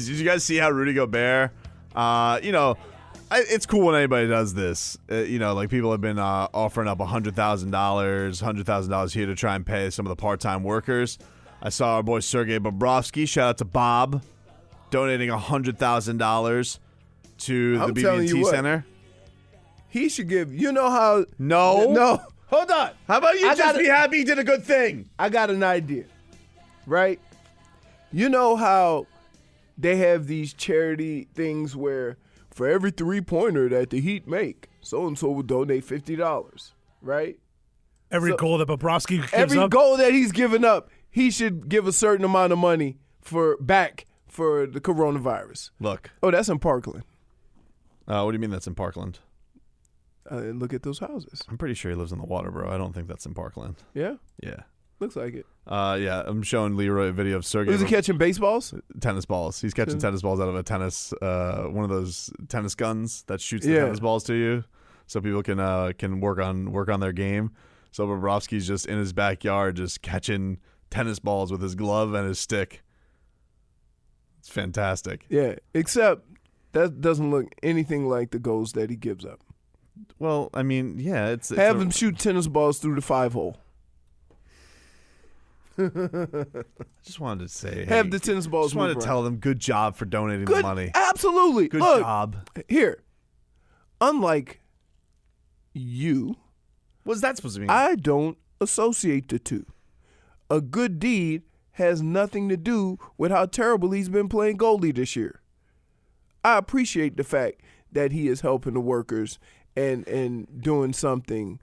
Did you guys see how Rudy Gobert, it's cool when anybody does this. Like people have been offering up $100,000 here to try and pay some of the part-time workers. I saw our boy Sergei Bobrovsky, shout out to Bob, donating $100,000 to the BB&T Center. He should give, how... No. Hold on. How about you be happy he did a good thing? I got an idea, right? You know how they have these charity things where for every three-pointer that the Heat make, so-and-so will donate $50, right? Every goal that Bobrovsky gives up? Every goal that he's given up, he should give a certain amount of money back for the coronavirus. Look. Oh, that's in Parkland. What do you mean that's in Parkland? Look at those houses. I'm pretty sure he lives in the water, bro. I don't think that's in Parkland. Yeah? Yeah. Looks like it. Yeah, I'm showing Leroy a video of Sergei. Was he catching baseballs? Tennis balls. He's catching tennis balls out of a tennis, one of those tennis guns that shoots the tennis balls to you, so people can work on their game. So Bobrovsky's just in his backyard, just catching tennis balls with his glove and his stick. It's fantastic. Yeah, except that doesn't look anything like the goals that he gives up. Well, I mean, yeah, it's have him shoot tennis balls through the 5-hole. I just wanted to say, have the tennis balls. Just wanted to tell them, good job for donating the money. Absolutely, good job. Here, unlike you, what's that supposed to mean? I don't associate the two. A good deed has nothing to do with how terrible he's been playing goalie this year. I appreciate the fact that he is helping the workers and doing something,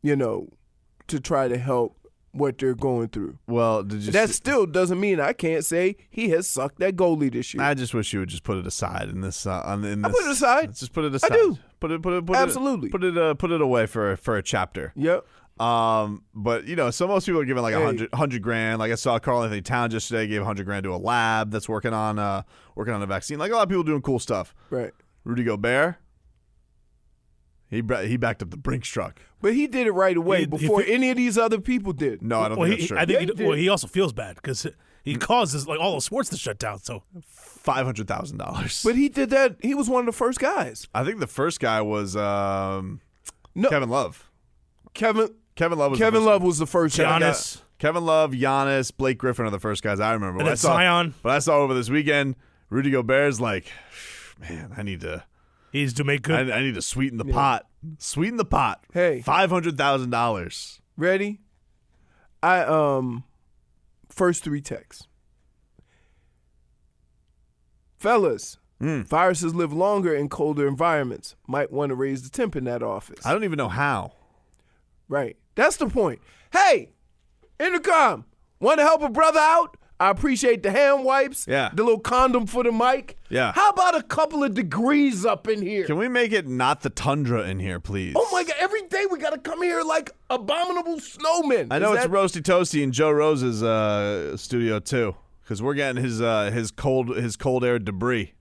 to try to help what they're going through. Well, still doesn't mean I can't say he has sucked that goalie this year. I just wish you would just put it aside in this. I put it aside. Just put it aside. I do. Put it absolutely. Put it away for a chapter. Yep. But so most people are giving like $100,000. Like I saw Karl Anthony Towns yesterday gave $100,000 to a lab that's working on a vaccine. Like a lot of people doing cool stuff. Right. Rudy Gobert. He backed up the Brinks truck. But he did it right away before any of these other people did. No, I don't think that's true. I think he also feels bad because he causes like all the sports to shut down. So $500,000. But he did that. He was one of the first guys. I think the first guy was Kevin Love. Kevin Love was the first guy. Giannis. Kevin Love, Giannis, Blake Griffin are the first guys I remember. And then Zion. But I saw over this weekend, Rudy Gobert's like, man, I need to. He's to make good. I need to sweeten the pot. Sweeten the pot. Hey, $500,000. Ready? First 3 texts. Fellas, viruses live longer in colder environments. Might want to raise the temp in that office. I don't even know how. Right. That's the point. Hey, Intercom, want to help a brother out? I appreciate the hand wipes. Yeah. The little condom for the mic. Yeah. How about a couple of degrees up in here? Can we make it not the tundra in here, please? Oh, my God. Every day we got to come here like abominable snowmen. I know it's Roasty Toasty in Joe Rose's studio, too, because we're getting his cold air debris.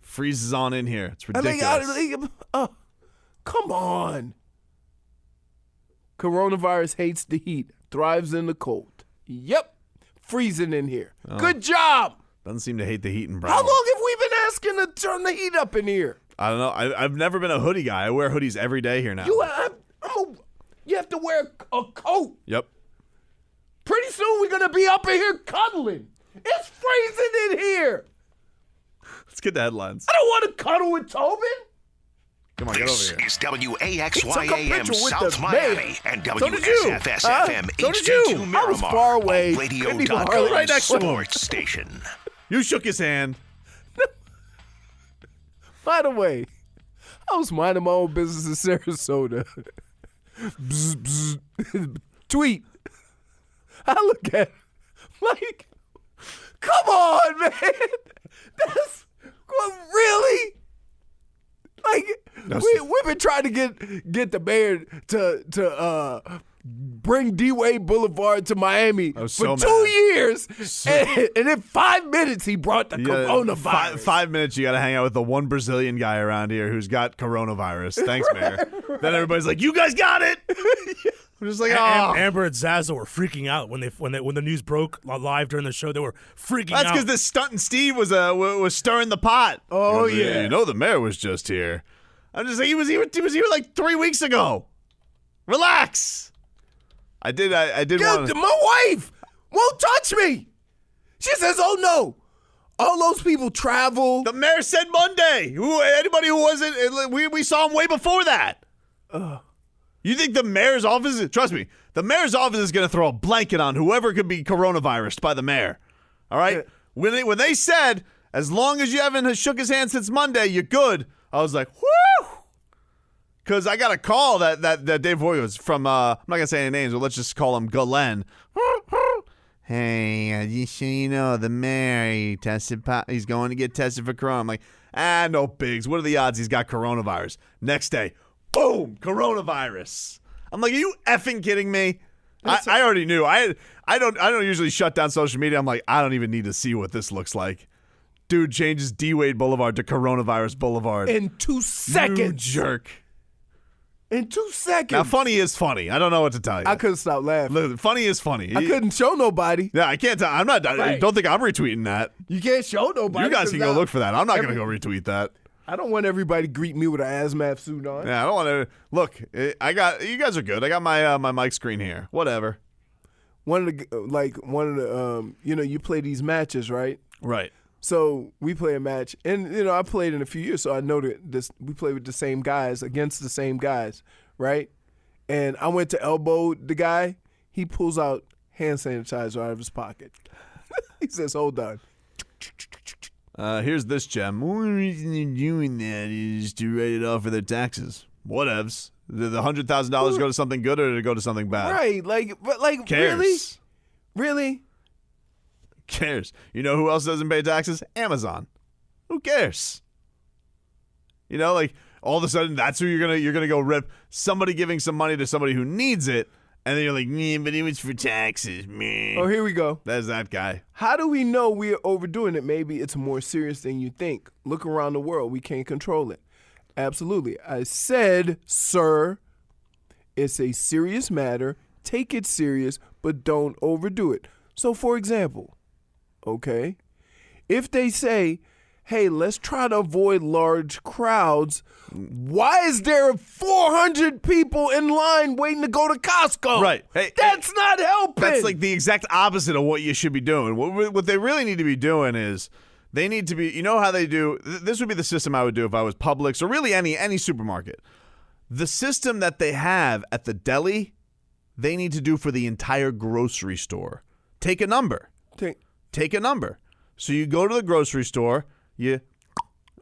Freezes on in here. It's ridiculous. Come on. Coronavirus hates the heat, thrives in the cold. Yep. Freezing in here. Oh. Good job. Doesn't seem to hate the heat in Broward. How long have we been asking to turn the heat up in here? I don't know. I've never been a hoodie guy. I wear hoodies every day here now. You have to wear a coat. Yep. Pretty soon we're going to be up in here cuddling. It's freezing in here. Let's get the headlines. I don't want to cuddle with Tobin. Come on, get over here. This is WAXYAM South Miami and WSFS-FM HD2 Miramar. I was far away. Radio.com right next to him. Sports Station. You shook his hand. By the way, I was minding my own business in Sarasota. Bzz, bzz. Tweet. I look at it like, come on, man. That's really? Like, we've been trying to get the mayor to bring D-Wade Boulevard to Miami for 2 years, and in 5 minutes he brought the coronavirus. 5 minutes you got to hang out with the one Brazilian guy around here who's got coronavirus. Thanks, Mayor. Then everybody's like, you guys got it. I'm just like, Amber and Zaza were freaking out when the news broke live during the show. They were freaking out. That's because this stunting Steve was stirring the pot. Oh, He goes, yeah. You know the mayor was just here. I'm just like, he was here like 3 weeks ago. Relax. I did want to. My wife won't touch me. She says, "Oh no, all those people travel." The mayor said Monday. Anybody who wasn't, we saw him way before that. You think the mayor's office? Trust me, the mayor's office is going to throw a blanket on whoever could be coronavirused by the mayor. All right. Yeah. When they said, as long as you haven't shook his hand since Monday, you're good. I was like, whoo. Because I got a call that Dave Hoy was from, I'm not going to say any names, but let's just call him Galen. Hey, so you know, the mayor, he's going to get tested for corona. I'm like, no bigs. What are the odds he's got coronavirus? Next day, boom, coronavirus. I'm like, are you effing kidding me? I already knew. I don't usually shut down social media. I'm like, I don't even need to see what this looks like. Dude changes D-Wade Boulevard to Coronavirus Boulevard. In 2 seconds. You jerk. In 2 seconds. Now, funny is funny. I don't know what to tell you. I couldn't stop laughing. Listen, funny is funny. I couldn't show nobody. Yeah, I can't tell. I'm not. Right. Don't think I'm retweeting that. You can't show nobody. You guys can go look for that. I'm not going to go retweet that. I don't want everybody to greet me with an hazmat suit on. Yeah, I don't want to. Look, you guys are good. I got my mic screen here. Whatever. One of the you play these matches, right? Right. So we play a match, and I played in a few years, so I know that we play with the same guys against the same guys, right? And I went to elbow the guy. He pulls out hand sanitizer out of his pocket. He says, "Hold on." Here's this gem. One reason they're doing that is to write it off for their taxes. Whatevs. Did the $100,000 go to something good or did it go to something bad? Right, but Cares. really. Cares. You know who else doesn't pay taxes? Amazon. Who cares? All of a sudden that's who you're gonna go rip. Somebody giving some money to somebody who needs it, and then you're like, but it was for taxes, man. Oh, here we go. There's that guy. How do we know we're overdoing it? Maybe it's more serious than you think. Look around the world. We can't control it. Absolutely. I said, sir, it's a serious matter. Take it serious, but don't overdo it. So, for example, okay, if they say, hey, let's try to avoid large crowds, why is there 400 people in line waiting to go to Costco? Right. Hey, that's not helping. That's like the exact opposite of what you should be doing. What they really need to be doing is they need to be, you know how they do, this would be the system I would do if I was Publix or really any supermarket. The system that they have at the deli, they need to do for the entire grocery store. Take a number. Take a number. So you go to the grocery store,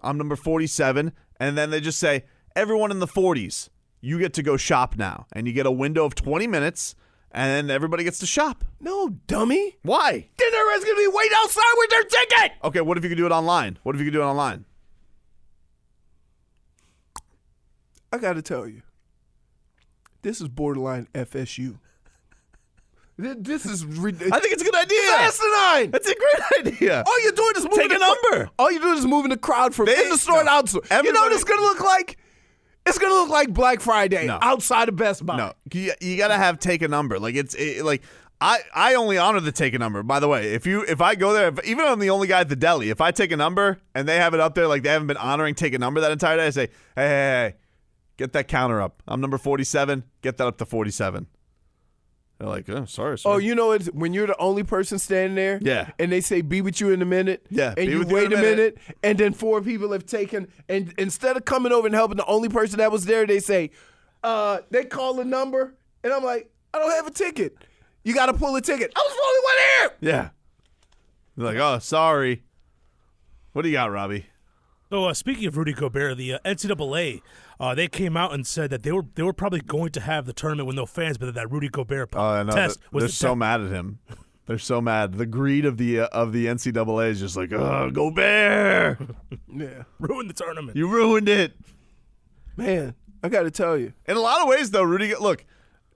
I'm number 47, and then they just say, everyone in the 40s, you get to go shop now. And you get a window of 20 minutes, and then everybody gets to shop. No, dummy. Why? Then everyone's going to be waiting outside with their ticket. Okay, what if you could do it online? I got to tell you, this is borderline FSU. This is ridiculous. I think it's a good idea. It's asinine. It's a great idea. All you're doing is moving Take a number. All you're doing is moving the crowd from in the store to outside. You know what it's going to look like? It's going to look like Black Friday outside of Best Buy. No, you got to have take a number. I only honor the take a number. By the way, if I go there, even if I'm the only guy at the deli, if I take a number and they have it up there like they haven't been honoring take a number that entire day, I say, hey, get that counter up. I'm number 47. Get that up to 47. They're like, oh, sorry, sir. Oh, you know it's when you're the only person standing there? Yeah. And they say, be with you in a minute? Yeah. And you wait a minute, and then 4 people have taken, and instead of coming over and helping the only person that was there, they say, they call a number, and I'm like, I don't have a ticket. You got to pull a ticket. I was the only one here. Yeah. They're like, oh, sorry. What do you got, Robbie? So speaking of Rudy Gobert, the NCAA, they came out and said that they were probably going to have the tournament with no fans, but that Rudy Gobert test was they're so mad at him. They're so mad. The greed of the NCAA is just like, oh, Gobert. Yeah. Ruined the tournament. You ruined it. Man, I got to tell you. In a lot of ways, though, Rudy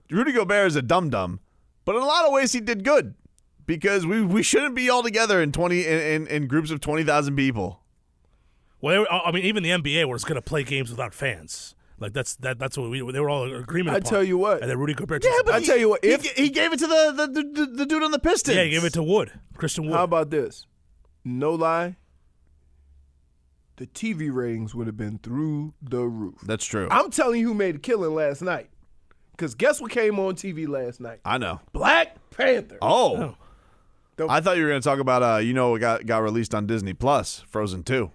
Gobert is a dum-dum, but in a lot of ways he did good because we shouldn't be all together in groups of 20,000 people. Well, I mean, even the NBA was going to play games without fans. Like that's what they were all in agreement. I tell you what, and then Rudy Gobert. Yeah, but I tell you what, if he gave it to the dude on the Pistons. Yeah, he gave it to Wood, Christian Wood. How about this? No lie, the TV ratings would have been through the roof. That's true. I'm telling you who made a killing last night. Because guess what came on TV last night? I know. Black Panther. Oh. I thought you were going to talk about, it got released on Disney Plus, Frozen 2.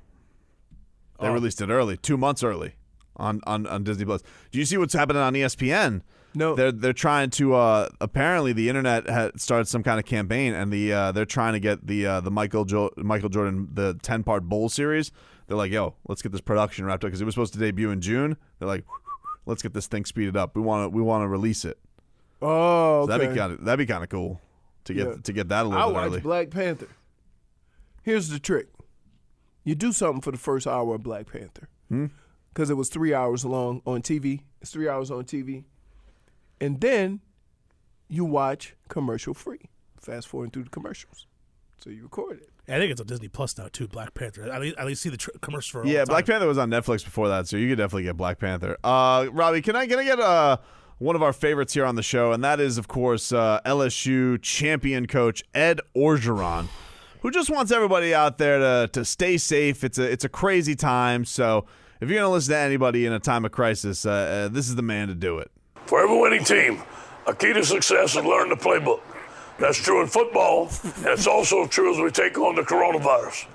They released it early, 2 months early on Disney Plus. Do you see what's happening on ESPN? No. They're trying to, apparently the internet had started some kind of campaign, and they're trying to get the Michael Jordan, the 10-part Bowl series. They're like, yo, let's get this production wrapped up, because it was supposed to debut in June. They're like, let's get this thing speeded up. We want to release it. Oh, okay. So that'd be kind of cool to get that a little bit I early. watched Black Panther. Here's the trick: you do something for the first hour of Black Panther, because it was 3 hours long on TV. It's 3 hours on TV, and then you watch commercial free. Fast forwarding through the commercials, so you record it. I think it's on Disney Plus now too. Black Panther. At least see the commercials for. Yeah, Black Panther was on Netflix before that, so you could definitely get Black Panther. Robbie, can I get one of our favorites here on the show, and that is, of course, LSU champion coach Ed Orgeron, who just wants everybody out there to stay safe. It's a crazy time, so if you're going to listen to anybody in a time of crisis, this is the man to do it. For every winning team, a key to success is learn the playbook. That's true in football, and it's also true as we take on the coronavirus.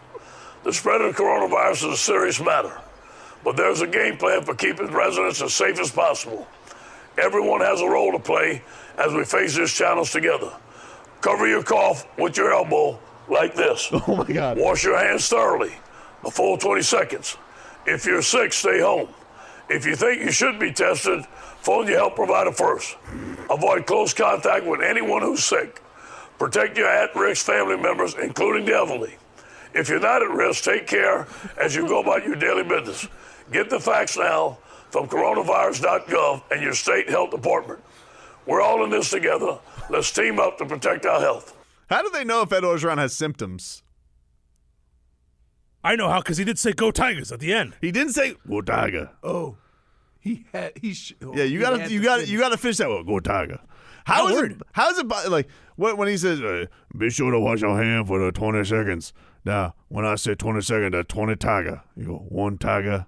The spread of the coronavirus is a serious matter, but there's a game plan for keeping residents as safe as possible. Everyone has a role to play as we face this challenge together. Cover your cough with your elbow like this. Oh, my God. Wash your hands thoroughly, a full 20 seconds. If you're sick, stay home. If you think you should be tested, phone your health provider first. Avoid close contact with anyone who's sick. Protect your at-risk family members, including the elderly. If you're not at risk, take care as you go about your daily business. Get the facts now from coronavirus.gov and your state health department. We're all in this together. Let's team up to protect our health. How do they know if Ed Orgeron has symptoms? I know how, because he did say "Go Tigers" at the end. He didn't say "Go Tiger." Oh, you gotta finish that one. Go Tiger. How is it like when he says, "Be sure to wash your hand for the 20 seconds." Now, when I say 20 seconds, that's 20 tiger. You go 1 tiger,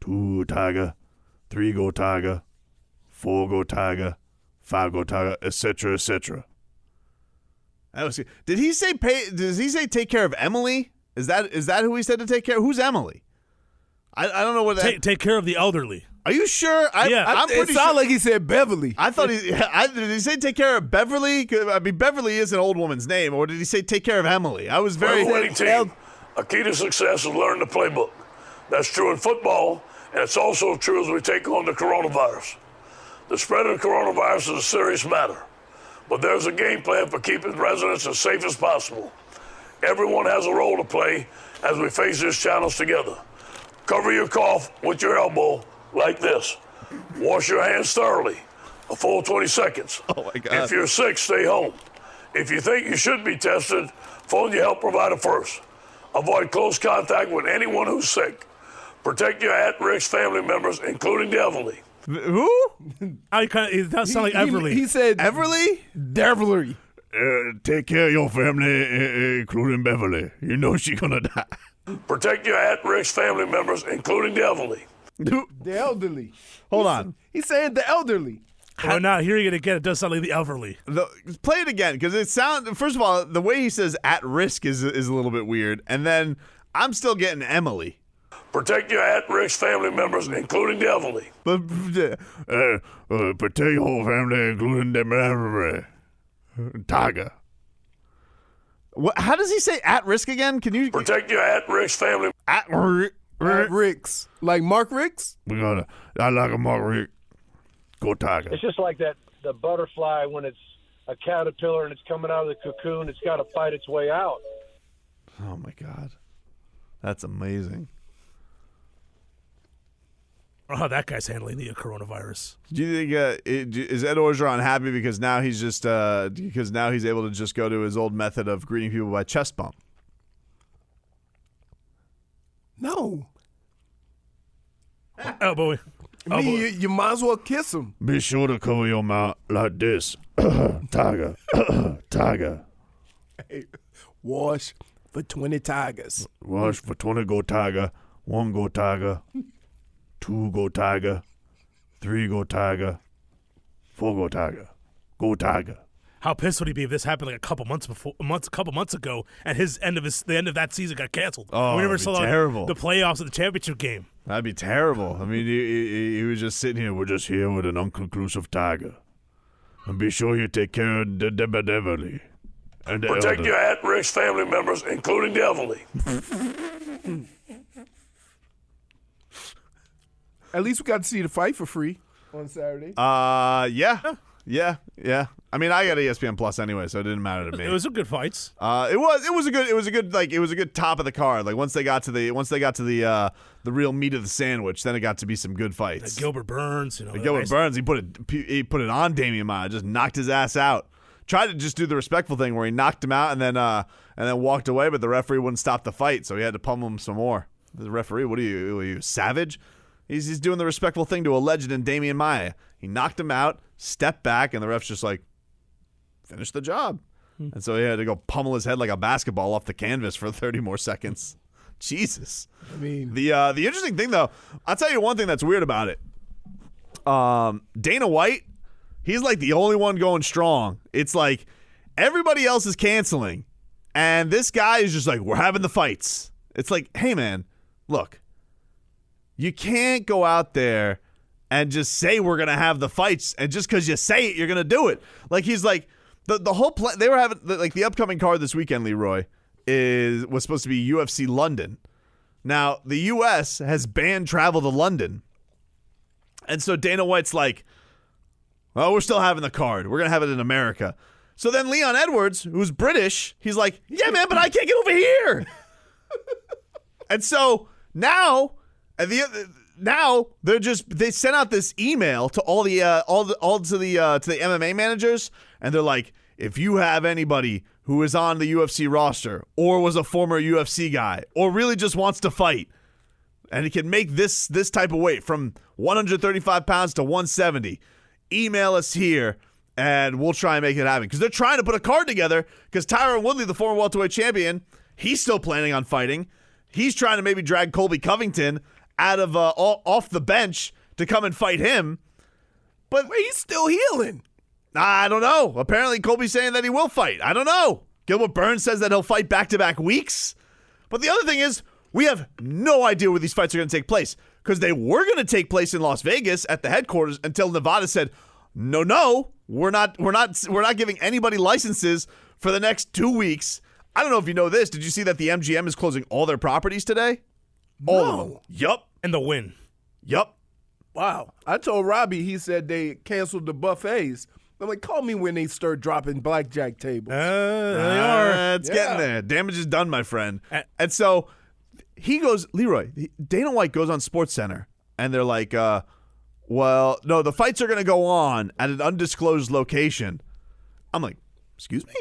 2 tiger, 3 go tiger, 4 go tiger, 5 go tiger, etc., etc. Did he say Does he say take care of Emily? Is that who he said to take care of? Who's Emily? I don't know what that. Take care of the elderly. Are you sure? Yeah. It sounded like he said Beverly. I thought did he say take care of Beverly? I mean, Beverly is an old woman's name, or did he say take care of Emily? I was very. For a winning team, a key to success is learn the playbook. That's true in football, and it's also true as we take on the coronavirus. The spread of the coronavirus is a serious matter, but there's a game plan for keeping residents as safe as possible. Everyone has a role to play as we face this challenge together. Cover your cough with your elbow like this. Wash your hands thoroughly, a full 20 seconds. Oh, my God. If you're sick, stay home. If you think you should be tested, phone your health provider first. Avoid close contact with anyone who's sick. Protect your at-risk family members, including the elderly. Who? It does sound like Everly. He said Everly? Beverly. Take care of your family, including Beverly. You know she's gonna die. Protect your at-risk family members, including the elderly. The elderly. Hold on. He said the elderly. Oh, now hearing it again, it does sound like the elderly. Play it again, because it sounds. First of all, the way he says "at risk" is a little bit weird, and then I'm still getting Emily. Protect your at-risk family members, including the elderly. But protect your whole family, including the Tiger. What? How does he say "at risk" again? Can you protect your at-risk family? At Ricks, like Mark Ricks. I like a Mark Rick. Go Tiger. It's just like the butterfly when it's a caterpillar and it's coming out of the cocoon. It's got to fight its way out. Oh my God, that's amazing. I don't know how that guy's handling the coronavirus. Do you think is Ed Orgeron happy because now he's just he's able to just go to his old method of greeting people by chest bump? No. Oh boy. I mean, you might as well kiss him. Be sure to cover your mouth like this. Tiger. Tiger. Hey, wash for 20 tigers. Wash for 20 go Tiger. 1 go Tiger. 2 go Tiger. 3 go Tiger. 4 go Tiger. Go Tiger. How pissed would he be if this happened like a couple months ago, and the end of that season got canceled? Oh, we never that'd be saw terrible. the playoffs of the championship game. That'd be terrible. I mean, he was just sitting here. We're just here with an unconclusive tiger. And be sure you take care of the Beverly. And protect your at-risk family members, including the elderly. At least we got to see the fight for free on Saturday. Yeah. I mean, I got ESPN Plus anyway, so it didn't matter to me. It was some good fights. It was a good top of the card. Like once they got to the real meat of the sandwich, then it got to be some good fights. Gilbert Burns, Burns, he put it on Damian Maia, just knocked his ass out. Tried to just do the respectful thing where he knocked him out and then walked away, but the referee wouldn't stop the fight, so he had to pummel him some more. The referee, what are you savage? He's doing the respectful thing to a legend in Damian Maia. He knocked him out, stepped back, and the ref's just like, finish the job. And so he had to go pummel his head like a basketball off the canvas for 30 more seconds. Jesus. I mean, the interesting thing, though, I'll tell you one thing that's weird about it. Dana White, he's like the only one going strong. It's like everybody else is canceling, and this guy is just like, we're having the fights. It's like, hey, man, look, you can't go out there and just say we're going to have the fights, and just because you say it, you're going to do it. Like, he's like, the whole plan, they were having, like, the upcoming card this weekend, Leroy, was supposed to be UFC London. Now, the U.S. has banned travel to London. And so Dana White's like, well, we're still having the card. We're going to have it in America. So then Leon Edwards, who's British, he's like, yeah, man, but I can't get over here. And so now they sent out this email to all the MMA managers, and they're like, if you have anybody who is on the UFC roster or was a former UFC guy or really just wants to fight and he can make this type of weight from 135 pounds to 170, email us here and we'll try and make it happen. Because they're trying to put a card together because Tyron Woodley, the former welterweight champion, he's still planning on fighting. He's trying to maybe drag Colby Covington out of off the bench to come and fight him. But he's still healing. I don't know. Apparently, Colby's saying that he will fight. I don't know. Gilbert Burns says that he'll fight back-to-back weeks. But the other thing is, we have no idea where these fights are going to take place because they were going to take place in Las Vegas at the headquarters until Nevada said, no, we're not giving anybody licenses for the next 2 weeks. I don't know if you know this. Did you see that the MGM is closing all their properties today? All of them. Yup. And the win. Yup. Wow. I told Robbie, he said they canceled the buffets. I'm like, call me when they start dropping blackjack tables. They are. It's getting there. Damage is done, my friend. And so he goes, Leroy, Dana White goes on SportsCenter, and they're like, well, no, the fights are going to go on at an undisclosed location. I'm like, excuse me?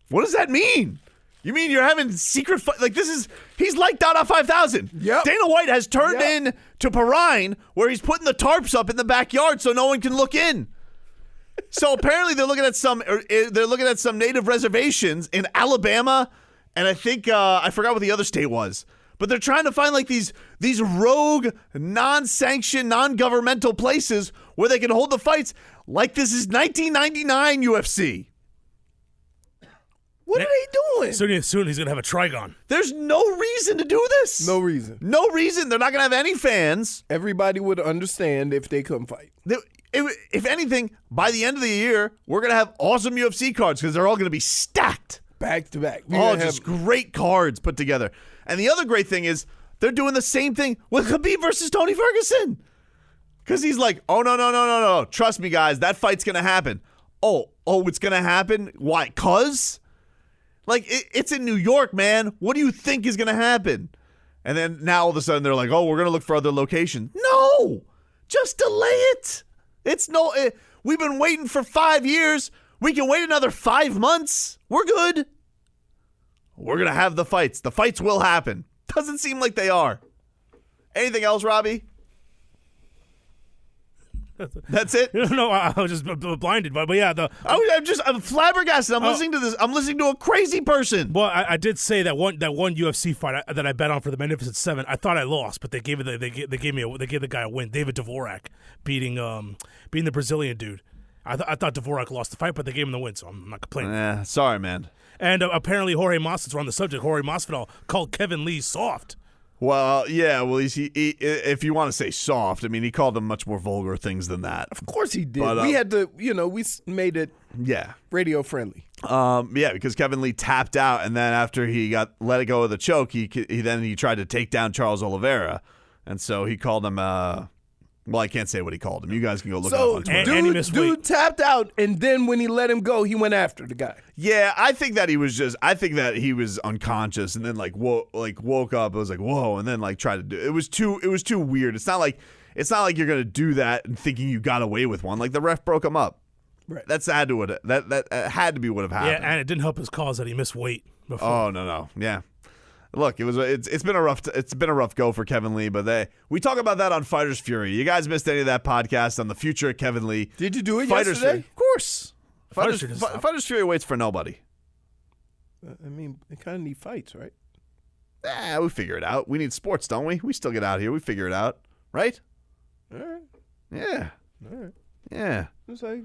What does that mean? You mean you're having secret fight? Like, he's like Dada 5000. Yep. Dana White has turned in to Perrine where he's putting the tarps up in the backyard so no one can look in. So apparently they're looking at some native reservations in Alabama, and I think I forgot what the other state was. But they're trying to find like these rogue, non-sanctioned, non-governmental places where they can hold the fights like this is 1999 UFC. What are they doing? Soon he's going to have a Trigon. There's no reason to do this. No reason. No reason. They're not going to have any fans. Everybody would understand if they couldn't fight. If anything, by the end of the year, we're going to have awesome UFC cards because they're all going to be stacked. Back to back. Just great cards put together. And the other great thing is they're doing the same thing with Khabib versus Tony Ferguson. Because he's like, oh, no. Trust me, guys. That fight's going to happen. Oh, it's going to happen? Why? Because? Like, it's in New York, man. What do you think is going to happen? And then now all of a sudden they're like, oh, we're going to look for other locations. No! Just delay it. We've been waiting for 5 years. We can wait another 5 months. We're good. We're going to have the fights. The fights will happen. Doesn't seem like they are. Anything else, Robbie? That's it. No, I was just blinded. But yeah, I'm flabbergasted. I'm listening to this. I'm listening to a crazy person. Well, I did say that one UFC fight that I bet on for the Magnificent Seven. I thought I lost, but they gave the guy a win. David Dvorak beating the Brazilian dude. I thought Dvorak lost the fight, but they gave him the win, so I'm not complaining. Sorry, man. And apparently Jorge Masvidal, we're on the subject, Jorge Masvidal called Kevin Lee soft. Well, yeah. Well, he if you want to say soft, I mean, he called him much more vulgar things than that. Of course he did. But, we had to, we made it radio friendly. Yeah, because Kevin Lee tapped out, and then after he got let go of the choke, he tried to take down Charles Oliveira, and so he called him. Well, I can't say what he called him. You guys can go look it up on Twitter. Dude tapped out, and then when he let him go, he went after the guy. Yeah, I think that he was unconscious, and then woke up. It was like whoa, and then tried to do. It was too weird. It's not like you're gonna do that and thinking you got away with one. Like the ref broke him up. Right. That had to be what have happened. Yeah, and it didn't help his cause that he missed weight before. Oh no, yeah. Look, it's been a rough go for Kevin Lee, but we talk about that on Fighters Fury. You guys missed any of that podcast on the future of Kevin Lee? Did you do it Fighters yesterday? Fury. Of course. Fighters Fury waits for nobody. I mean, they kind of need fights, right? We figure it out. We need sports, don't we? We still get out here. We figure it out, right? All right. Yeah. All right. Yeah. It's like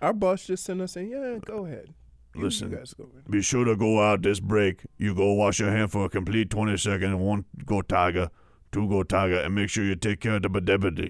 our boss just sent us saying, "Yeah, go ahead." Listen, you guys go ahead. Be sure to go out this break. You go wash your hand for a complete 20 seconds. 1, go Tiger. 2, go Tiger. And make sure you take care of the deputy.